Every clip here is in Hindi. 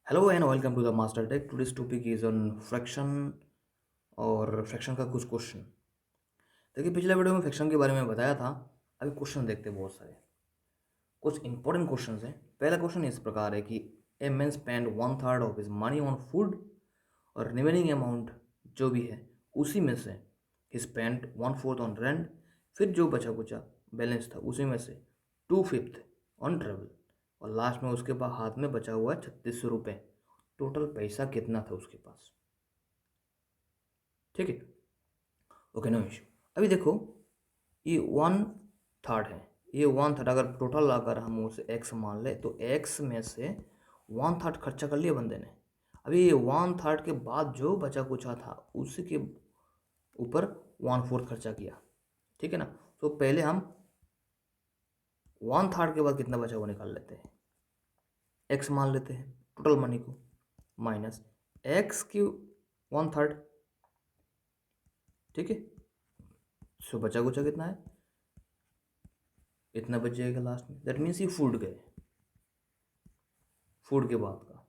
Hello and welcome to the master tech. Today's topic is on fraction और फ्रैक्शन का कुछ क्वेश्चन। देखिए, पिछले वीडियो में फ्रैक्शन के बारे में बताया था। अभी क्वेश्चन देखते हैं, बहुत सारे कुछ इंपॉर्टेंट क्वेश्चन हैं। पहला क्वेश्चन इस प्रकार है कि a man spend one third of his money on food और रिमेनिंग अमाउंट जो भी है उसी में से ही spend one fourth on rent. फिर जो बचा कुचा बैलेंस था उसी में से टू फिफ्थ ऑन ट्रेवल, और लास्ट में उसके पास हाथ में बचा हुआ है 3600 रुपये। टोटल पैसा कितना था उसके पास? ठीक है, ओके, नो इशू। अभी देखो, ये वन थर्ड है। ये वन थर्ड अगर टोटल अगर हम उसे एक्स मान ले तो एक्स में से वन थर्ड खर्चा कर लिया बंदे ने। अभी ये वन थर्ड के बाद जो बचा कुचा था उसी के ऊपर वन फोर्थ खर्चा किया। ठीक है ना? तो पहले हम वन थर्ड के बाद कितना बचा वो निकाल लेते हैं। एक्स मान लेते हैं टोटल मनी को, माइनस एक्स की वन थर्ड। ठीक है, सो बचा कुचा कितना है? इतना बच जाएगा लास्ट में। दैट मीन्स ये फूड गए, फूड के बाद का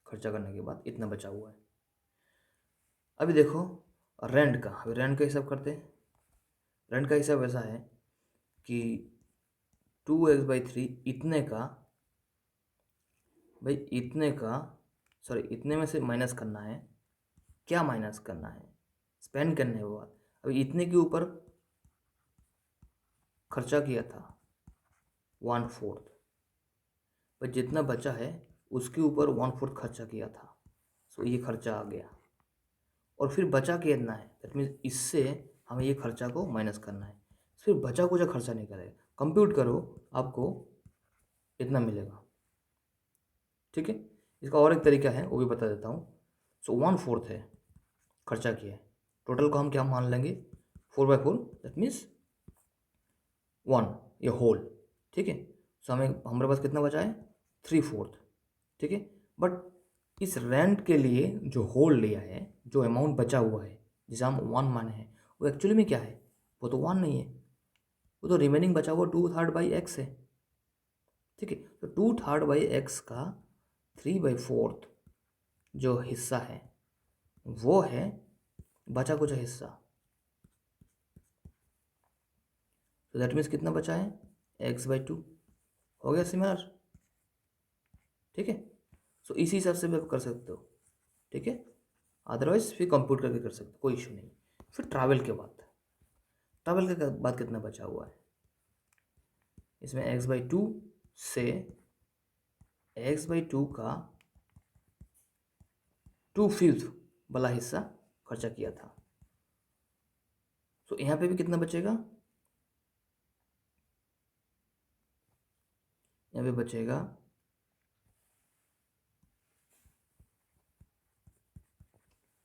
खर्चा करने के बाद इतना बचा हुआ है। अभी देखो रेंट का। अभी रेंट का हिसाब करते हैं। रेंट का हिसाब ऐसा है कि 2x/3 इतने का, भाई इतने का, सॉरी इतने में से माइनस करना है। क्या माइनस करना है? स्पेंड करने के बाद। अभी इतने के ऊपर खर्चा किया था वन फोर्थ, पर जितना बचा है उसके ऊपर वन फोर्थ खर्चा किया था। सो ये खर्चा आ गया, और फिर बचा कितना है? दैट मीन्स इससे हमें ये खर्चा को माइनस करना है। फिर बचा कुछ खर्चा नहीं करेगा। कंप्यूट करो, आपको इतना मिलेगा। ठीक है, इसका और एक तरीका है वो भी बता देता हूँ। सो वन फोर्थ है खर्चा किया है, टोटल को हम क्या मान लेंगे? 4/4, दैट मीन्स वन, ये होल। ठीक है, सो हमें हमारे पास कितना बचा है? 3/4। ठीक है, बट इस रेंट के लिए जो होल लिया है, जो अमाउंट बचा हुआ है जिसे हम वन माने हैं, वो एक्चुअली में क्या है? वो तो वन नहीं है, वो तो रिमेनिंग बचा हुआ 2/3/x है। ठीक है, तो 2/3/x का 3/4 जो हिस्सा है वो है बचा कुछ हिस्सा। तो दैट मीन्स कितना बचा है? x/2 हो गया सिमिलर। ठीक है, सो इसी हिसाब से भी आप कर सकते हो। ठीक है, अदरवाइज फिर कंप्यूट करके कर सकते हो, कोई इशू नहीं। फिर ट्रैवल के बाद, ट्रैवल के बाद कितना बचा हुआ है? इसमें x/2 से x/2 का 2/5 वाला हिस्सा खर्चा किया था। तो यहाँ पे भी कितना बचेगा? यहाँ पे बचेगा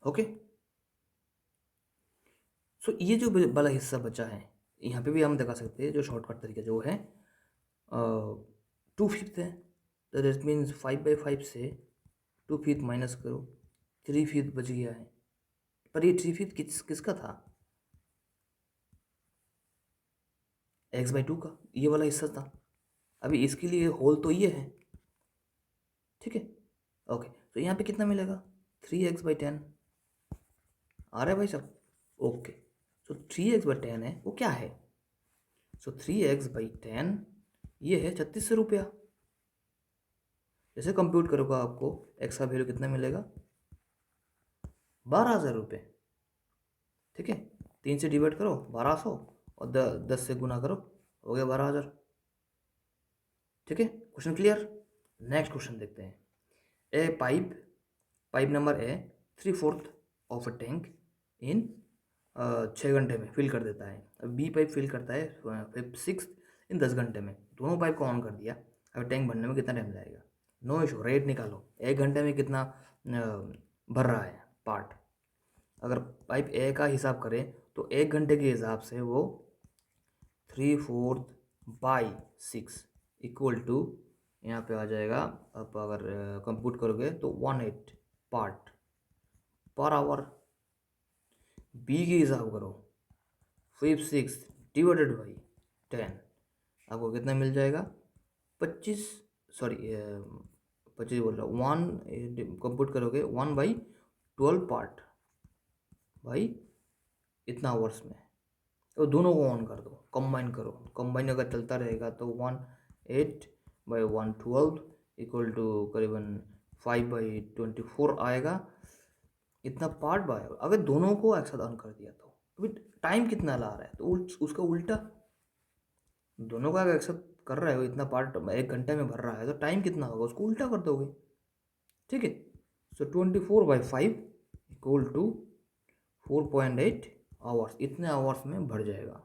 ओके। सो ये जो वाला हिस्सा बचा है, यहाँ पे भी हम दिखा सकते हैं जो शॉर्टकट तरीका जो है 2/5 है। तो दैट मीन्स 5/5 से 2/5 माइनस करो, 3/5 बच गया है। पर ये 3/5 किसका था? x/2 का ये वाला हिस्सा था। अभी इसके लिए होल तो ये है। ठीक है, ओके। तो यहाँ पे कितना मिलेगा? 3x/10 आ रहा है भाई साहब? ओके, सो 3x/10 है, वो क्या है? सो 3x/10 ये है 3600 रुपया। जैसे कंप्यूट करोगे आपको एक्स का वैल्यू कितना मिलेगा? 12,000 रुपये। ठीक है, 3 से डिवाइड करो 1200 और 10 से गुना करो, हो गया 12,000। ठीक है, क्वेश्चन क्लियर? नेक्स्ट क्वेश्चन देखते हैं। A pipe, pipe number a 3/4 of a tank in 6 घंटे में फिल कर देता है। बी पाइप फिल करता है 6 इन 10 घंटे में। दोनों पाइप को ऑन कर दिया। अब टैंक भरने में कितना टाइम लगेगा? नो इशू, रेट निकालो। 1 घंटे में कितना भर रहा है पार्ट? अगर पाइप ए का हिसाब करें तो 1 घंटे के हिसाब से वो 3/4/6 इक्वल टू, यहाँ पे आ जाएगा। आप अगर कंप्यूट करोगे तो 18 पार्ट पर आवर। बी की हिसाब करो 5/6 डिवाइडेड बाई 10, आपको कितना मिल जाएगा? 25, सॉरी 25 बोल रहा हूँ, 1 कंप्यूट करोगे 1/12 पार्ट भाई इतना आवर्स में, तो दोनों को ऑन कर दो, कंबाइन करो, कंबाइन अगर चलता रहेगा तो 1/8/112 इक्वल टू करीबन 5/24 आएगा, इतना पार्ट बाय। अगर दोनों को एक साथ ऑन कर दिया तो अभी टाइम कितना ला रहा है, तो उसका उल्टा, दोनों का अगर एक साथ कर रहे हो, इतना पार्ट 1 घंटे में भर रहा है, तो टाइम कितना होगा उसको उल्टा कर दोगे, ठीक है। सो 24/5 इक्वल टू 4.8 आवर्स, इतने आवर्स में भर जाएगा।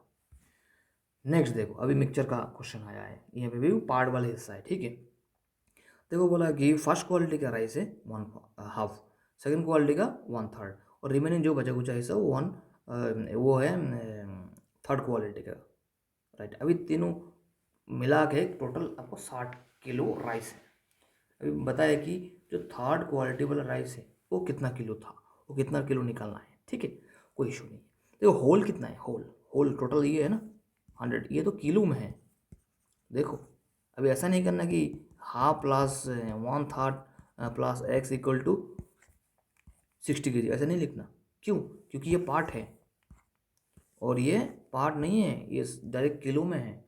नेक्स्ट देखो, अभी मिक्सचर का क्वेश्चन आया है, यहाँ पे भी पार्ट वाला हिस्सा है, ठीक है। देखो बोला कि फर्स्ट क्वालिटी का राइस है 1/2, सेकंड क्वालिटी का 1/3, और रिमेनिंग जो बचा कुचा हिस्सा वो है थर्ड क्वालिटी का, राइट। अभी तीनों मिला के टोटल आपको 60 किलो राइस है। अभी बताया कि जो थर्ड क्वालिटी वाला राइस है वो कितना किलो था, वो कितना किलो निकालना है, ठीक है, कोई इशू नहीं। देखो होल कितना है, होल होल टोटल ये है ना 100, ये तो किलो में है। देखो अभी ऐसा नहीं करना कि half plus 1/3 plus x equal to 60 kg, ऐसा नहीं लिखना। क्यों? क्योंकि ये पार्ट है और ये पार्ट नहीं है, ये डायरेक्ट किलो में है,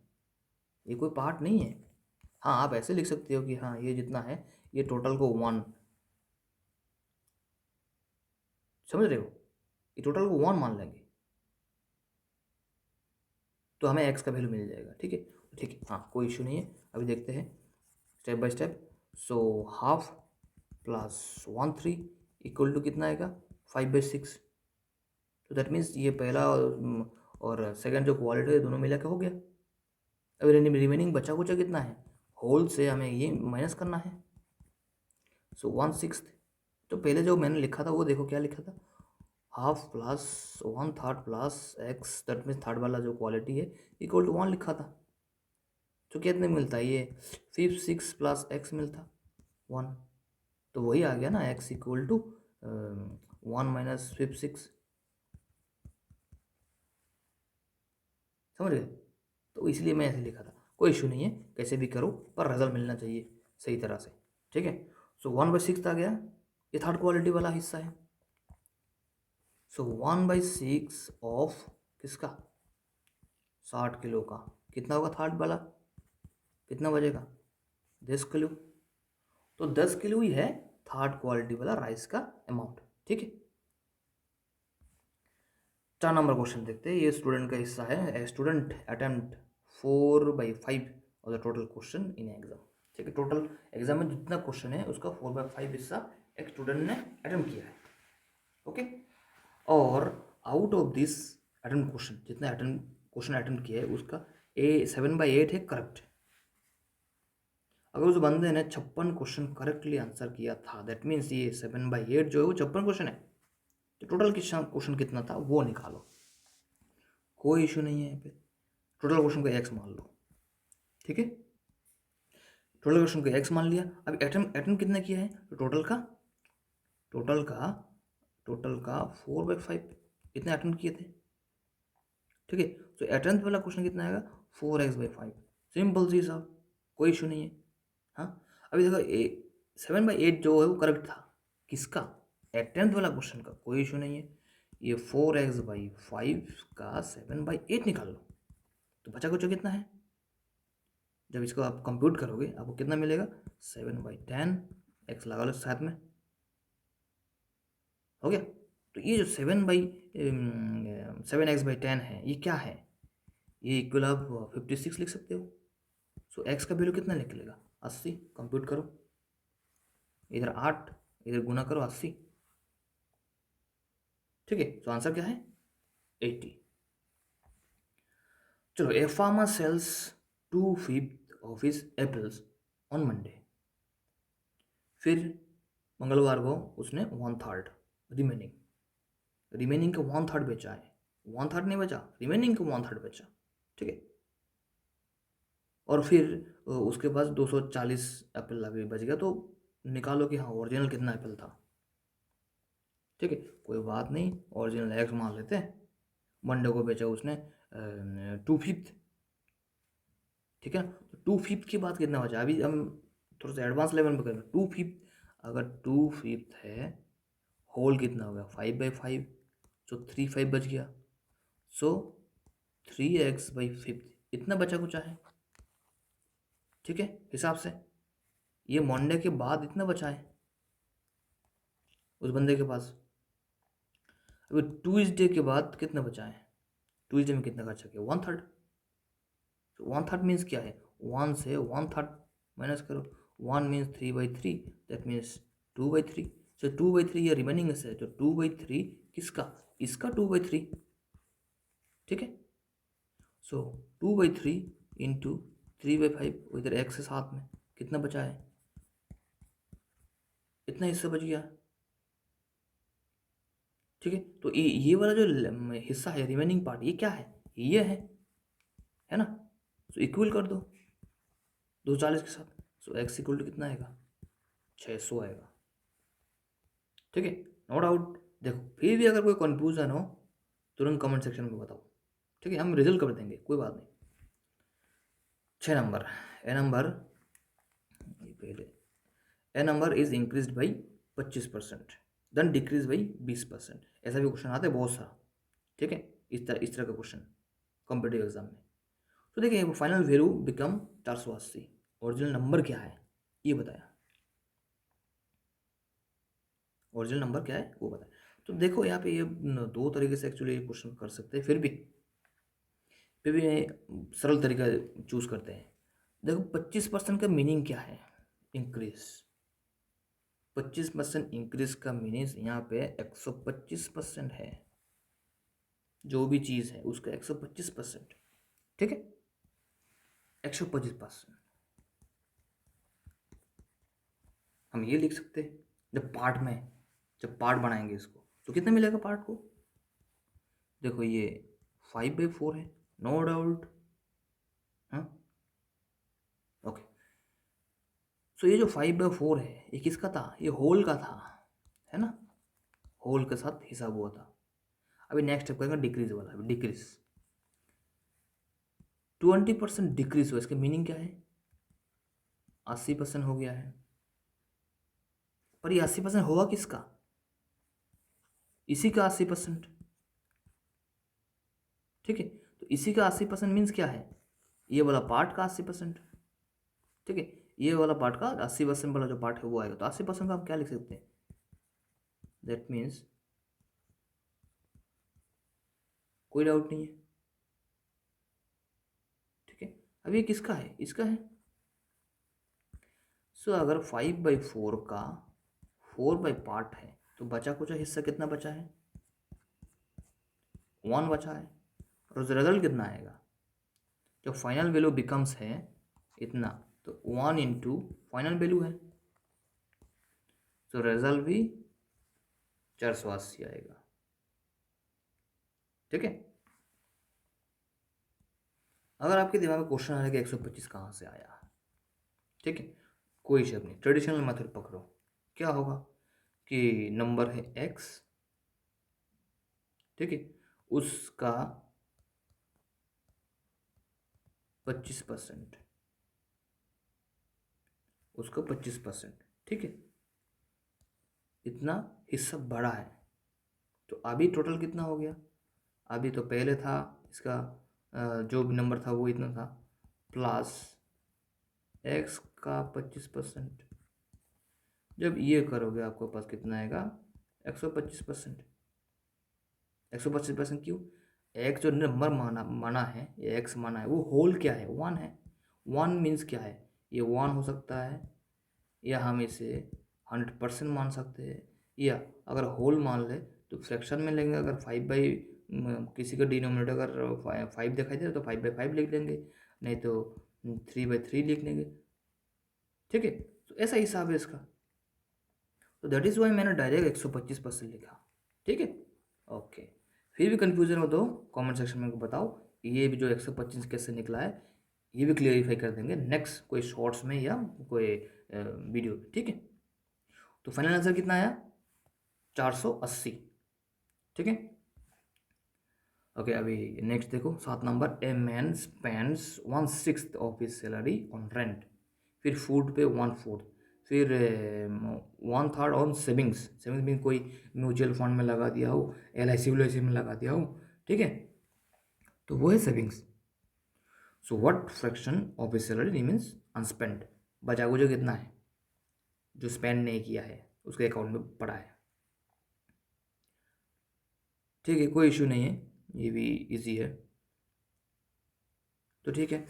ये कोई पार्ट नहीं है। हाँ आप ऐसे लिख सकते हो कि हाँ ये जितना है ये टोटल को 1, समझ रहे हो, ये टोटल को 1 मान लेंगे तो हमें x का वैल्यू मिल जाएगा, ठीक है, ठीक है, हाँ कोई इशू नहीं है। अभी देखते हैं step by step. So half plus 1/3 equal to कितना आएगा 5/6, तो दैट मीन्स ये पहला और सेकंड जो क्वालिटी है दोनों मिला के हो गया। अभी रिमेनिंग बचा कुचा कितना है, होल से हमें ये माइनस करना है। सो 1/6, तो पहले जो मैंने लिखा था वो देखो क्या लिखा था, half plus 1/3 plus x, that means third वाला जो क्वालिटी है इक्वल टू 1 लिखा था। तो कितने मिलता है ये 5/6 प्लस x मिलता 1, तो वही आ गया ना x इक्वल टू 1 माइनस 5/6, समझ गए। तो इसलिए मैं ऐसे लिखा था, कोई इशू नहीं है, कैसे भी करो पर रिजल्ट मिलना चाहिए सही तरह से, ठीक है। सो 1/6 आ गया, ये थर्ड क्वालिटी वाला हिस्सा है। सो 1/6 ऑफ किसका 60 किलो का कितना होगा, थर्ड वाला कितना बचेगा 10 किलो, तो 10 किलो ही है थर्ड क्वालिटी वाला राइस का अमाउंट, ठीक है। 4 नंबर क्वेश्चन देखते हैं, ये स्टूडेंट का हिस्सा है, स्टूडेंट अटेम्प्ट 4/5 और the total question in exam, ठीक है। टोटल एग्जाम में जितना क्वेश्चन है उसका 4/5 हिस्सा एक स्टूडेंट ने अटेम्प्ट किया है, ओके। और out of this attempt question, जितना क्वेश्चन अटेम्प्ट किया है उसका 7/8 है करेक्ट। अगर उस बंदे ने 56 क्वेश्चन करेक्टली आंसर किया था, दैट मीन्स ये 7/8 जो है वो 56 क्वेश्चन है, तो टोटल क्वेश्चन कितना था वो निकालो, कोई इशू नहीं है यहाँ पे। टोटल क्वेश्चन को x मान लो, ठीक है, टोटल क्वेश्चन को x मान लिया। अब एटम कितना किया है, तो टोटल का 4/5 इतने अटेम्प्ट किए थे, ठीक है। तो अटेम्प्ट वाला क्वेश्चन कितना आएगा 4x/5, सिंपल सी साहब, कोई इशू नहीं है। हाँ अभी देखो 7/8 जो है वो करेक्ट था, किसका अटेम्प्ट वाला क्वेश्चन का, कोई इशू नहीं है। ये 4x/5 का 7/8 निकाल लो, तो बचा कुछ कितना है, जब इसको आप कंप्यूट करोगे आपको कितना मिलेगा 7/10, x लगा लो साथ में, हो गया। तो ये जो 7x/10 है ये क्या है, ये इक्वल आप 56 लिख सकते हो। सो x का वैल्यू कितना निकलेगा 80, कंप्यूट करो, इधर 8 इधर गुना करो 80, ठीक है। तो आंसर क्या है 80। चलो, a farmer sells 2/5 of his apples on Monday, फिर मंगलवार को उसने 1/3 रिमेनिंग का 1/3 बेचा है, 1/3 नहीं बचा, रिमेनिंग का 1/3 बेचा, ठीक है। और फिर उसके पास 240 एप्पल अभी बच गया, तो निकालो कि हाँ ओरिजिनल कितना एप्पल था, ठीक है, कोई बात नहीं, ओरिजिनल एक्स मान लेते हैं। मंडे को बेचा उसने 2/5, ठीक है। तो 2/5 के बाद कितना बचा, अभी हम थोड़ा सा एडवांस लेवल पे करेंगे। 2/5, अगर 2/5 है, होल कितना हो गया 5/5, सो 3/5 बच गया। सो 3x/5 इतना बचा कुछ है, ठीक है हिसाब से। ये मंडे के बाद इतना बचा है उस बंदे के पास। अभी ट्यूजडे के बाद कितना बचा है, ट्यूजडे में कितना खर्चा किया 1/3। तो 1/3 मीन्स क्या है, 1 से 1/3 माइनस करो। 1 मीन्स 3/3, दैट मीन्स 2/3। सो 2/3 ये रिमेनिंग है, तो 2/3 किसका, इसका 2/3, ठीक है। सो 2/3 इंटू 3/5, इधर x के साथ में कितना बचा है, इतना हिस्सा बच गया, ठीक है। तो ये वाला जो हिस्सा है, रिमेनिंग पार्ट, ये क्या है, ये है ना। तो इक्वल कर दो 240 के साथ। सो x इक्वल टू कितना आएगा, 600 आएगा, ठीक है। No doubt. देखो फिर भी अगर कोई कंफ्यूजन हो तुरंत कमेंट सेक्शन में बताओ, ठीक है, हम रिजल्ट कर देंगे, कोई बात नहीं। 6 नंबर, ए नंबर, ये पहले A number is increase by 25%, then decrease by 20%। ऐसा भी क्वेश्चन आता है बहुत सारा, ठीक है, इस तरह का क्वेश्चन कॉम्पिटेटिव एग्जाम में। तो देखिए final value become 480, original number क्या है ये बताया, ओरिजिनल नंबर क्या है वो बताया। तो देखो यहाँ पे ये दो तरीके से एक्चुअली क्वेश्चन कर सकते हैं, फिर भी सरल तरीका चूज करते हैं। देखो 25% का मीनिंग क्या है, इंक्रीज। 25% इंक्रीज का मीनिंग यहाँ पे 125% है, जो भी चीज़ है उसका 125%, ठीक है, 125%। हम ये लिख सकते हैं जब पार्ट बनाएंगे इसको तो कितना मिलेगा पार्ट को। देखो ये 5/4 है, नो डाउट, हाँ ओके। सो ये जो 5/4 है ये किसका था, ये होल का था, है ना, होल के साथ हिसाब हुआ था। अभी नेक्स्ट स्टेप करेंगे डिक्रीज वाला। अभी डिक्रीज 20% डिक्रीज हुआ, इसका मीनिंग क्या है, 80% हो गया है। पर ये 80% होगा किसका, इसी का 80%, ठीक है। तो इसी का 80% मीन्स क्या है, ये वाला पार्ट का 80%, ठीक है। ये वाला पार्ट का 80% वाला जो पार्ट है वो आएगा। तो 80% का हम क्या लिख सकते हैं, दैट मीन्स कोई डाउट नहीं है, ठीक है। अब ये किसका है, इसका है। सो अगर 5/4 का 4 बाई पार्ट है तो बचा कुछ हिस्सा कितना बचा है, 1 बचा है। और रिजल्ट कितना आएगा, जो फाइनल वैल्यू बिकम्स है इतना, तो 1 इंटू फाइनल वैल्यू है, तो रिजल्ट भी 480 आएगा, ठीक है। अगर आपके दिमाग में क्वेश्चन आ रहा है कि 125 कहाँ से आया, ठीक है, कोई इशू नहीं, ट्रेडिशनल मेथड पकड़ो। क्या होगा कि नंबर है x, ठीक है, उसका 25%, उसका 25%, ठीक है, इतना हिस्सा बड़ा है। तो अभी टोटल कितना हो गया, अभी तो पहले था इसका जो भी नंबर था वो इतना था, प्लस x का 25%। जब ये करोगे आपके पास कितना आएगा, 125%। 125% क्यों, x जो नंबर माना है, ये x माना है, वो होल क्या है, 1 है। 1 मीन्स क्या है, ये 1 हो सकता है, या हम इसे 100% मान सकते हैं, या अगर होल मान ले तो फ्रैक्शन में लेंगे। अगर 5 बाई किसी का डिनोमिनेटर अगर 5 दिखाई दे तो 5/5 लिख लेंगे, नहीं तो 3/3 लिख लेंगे, ठीक है। तो ऐसा हिसाब है इसका। तो दैट इज़ वाई मैंने डायरेक्ट 125% लिखा, ठीक है, ओके। फिर भी कन्फ्यूजन हो तो कमेंट सेक्शन में बताओ, ये भी जो 125 कैसे निकला है ये भी क्लियरिफाई कर देंगे नेक्स्ट कोई शॉर्ट्स में या कोई वीडियो में, ठीक है। तो फाइनल आंसर कितना आया, 480, ठीक है, ओके। अभी नेक्स्ट देखो 7 number, a man spends 1/6 of his salary on rent फिर फूड पे 1/4, फिर 1/3 ऑन सेविंग्स। सेविंग्स में कोई म्यूचुअल फंड में लगा दिया हो, LIC में लगा दिया हो, ठीक है, तो वो है savings. So what fraction of a salary remains unspent, बचा कुचा कितना है जो स्पेंड नहीं किया है, उसके अकाउंट में पड़ा है, ठीक है, कोई इशू नहीं है, ये भी इजी है। तो ठीक है,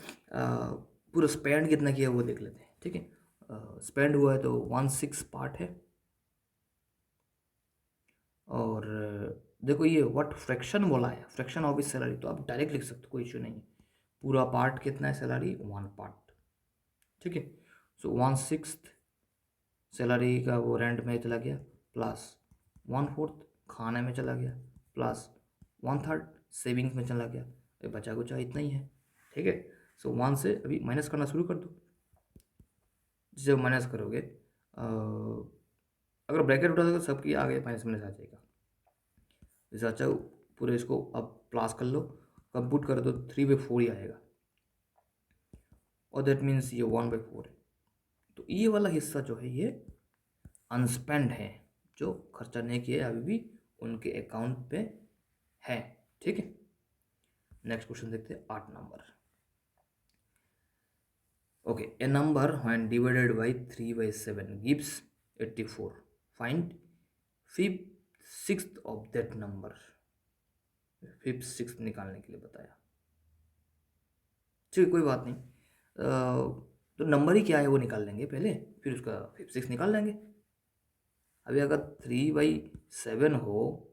पूरा स्पेंड कितना किया वो देख लेते हैं, ठीक है। स्पेंड हुआ है तो 1/6 पार्ट है, और देखो ये व्हाट फ्रैक्शन बोला है, फ्रैक्शन ऑफ इस सैलरी, तो आप डायरेक्ट लिख सकते हो, कोई इशू नहीं है। पूरा पार्ट कितना है सैलरी, 1 पार्ट, ठीक है। सो 1/6 सैलरी का वो रेंट में चला गया, प्लस 1/4 खाने में चला गया, प्लस 1/3 सेविंग्स में चला गया, ये बचा कुचा इतना ही है, ठीक है। सो 1 से अभी माइनस करना शुरू कर दो। जब माइनस करोगे अगर ब्रैकेट उठा दोगे सबकी आगे माइनस माइनस आ जाएगा। जैसे अच्छा पूरे इसको अब प्लस कर लो, कंप्यूट कर दो, 3/4 ही आएगा, और दैट मीन्स ये 1/4 है। तो ये वाला हिस्सा जो है ये अनस्पेंड है, जो खर्चा नहीं किया अभी भी उनके अकाउंट पे है, ठीक है। नेक्स्ट क्वेश्चन देखते हैं, 8 number. Okay, A number when divided by 3/7 gives 84, find 5/6 of that number. 5/6 निकालने के लिए बताया, ठीक है, कोई बात नहीं। तो नंबर ही क्या है वो निकाल लेंगे पहले, फिर उसका 5/6 निकाल लेंगे। अभी अगर 3/7 हो,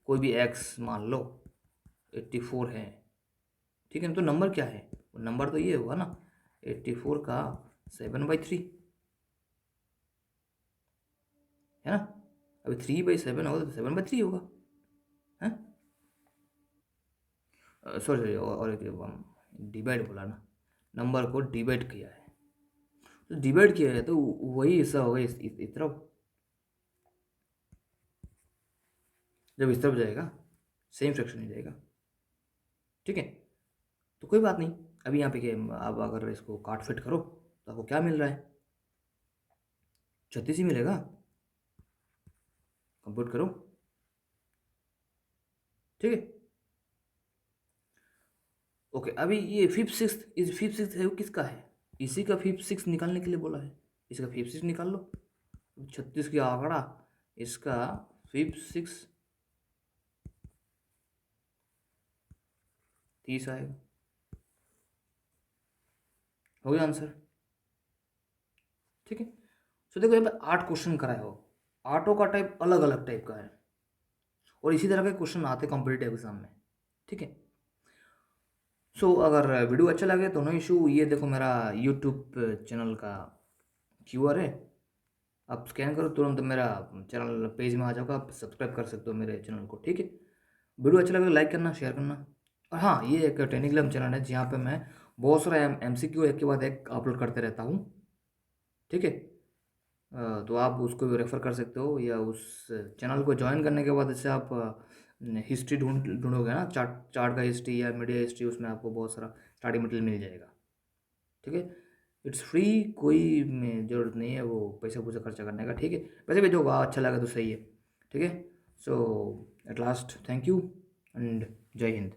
कोई भी x मान लो 84 है, ठीक है ना, तो नंबर क्या है, नंबर तो ये होगा ना 84 का 7/3, है ना। अभी 3/7 होगा तो 7/3 होगा, है। सॉरी, और एक डिवाइड बोला ना, नंबर को डिवाइड किया है, तो डिवाइड किया है तो वही हिस्सा होगा इस तरफ, जब इस तरफ जाएगा सेम फ्रैक्शन ही जाएगा, ठीक है। तो कोई बात नहीं, अभी यहाँ पे क्या, आप अगर इसको काट फिट करो तो आपको क्या मिल रहा है, 36 ही मिलेगा, कंप्यूट करो, ठीक है। ओके, अभी ये 5/6 है वो किसका है, इसी का 5/6 निकालने के लिए बोला है, इसका 5/6 निकाल लो। 36 की आंकड़ा, इसका 5/6 30 आएगा, हो गया आंसर, ठीक है। सो देखो यहाँ पे 8 क्वेश्चन कराए हो, 8 का टाइप अलग अलग टाइप का है, और इसी तरह के क्वेश्चन आते कॉम्पिटेटिव एग्जाम में, ठीक है। सो अगर वीडियो अच्छा लगे तो नो इशू, ये देखो मेरा यूट्यूब चैनल का QR है, आप स्कैन करो तुरंत मेरा चैनल पेज में आ जाओगा, आप सब्सक्राइब कर सकते हो मेरे चैनल को, ठीक है। वीडियो अच्छा लगे लाइक करना, शेयर करना, और हाँ, ये एक टेलीग्राम चैनल है जहाँ पे मैं बहुत सारा MCQ एक के बाद एक अपलोड करते रहता हूँ, ठीक है। तो आप उसको भी रेफ़र कर सकते हो, या उस चैनल को ज्वाइन करने के बाद जैसे आप हिस्ट्री ढूंढोगे ना, चार्ट चार्ट का हिस्ट्री या मीडिया हिस्ट्री, उसमें आपको बहुत सारा स्टडी मटेरियल मिल जाएगा, ठीक है। इट्स फ्री, कोई में ज़रूरत नहीं है वो पैसा पूसा खर्चा करने का, ठीक है। वैसे भी जो अच्छा लगा तो सही है, ठीक है। So at last thank you and Jai Hind.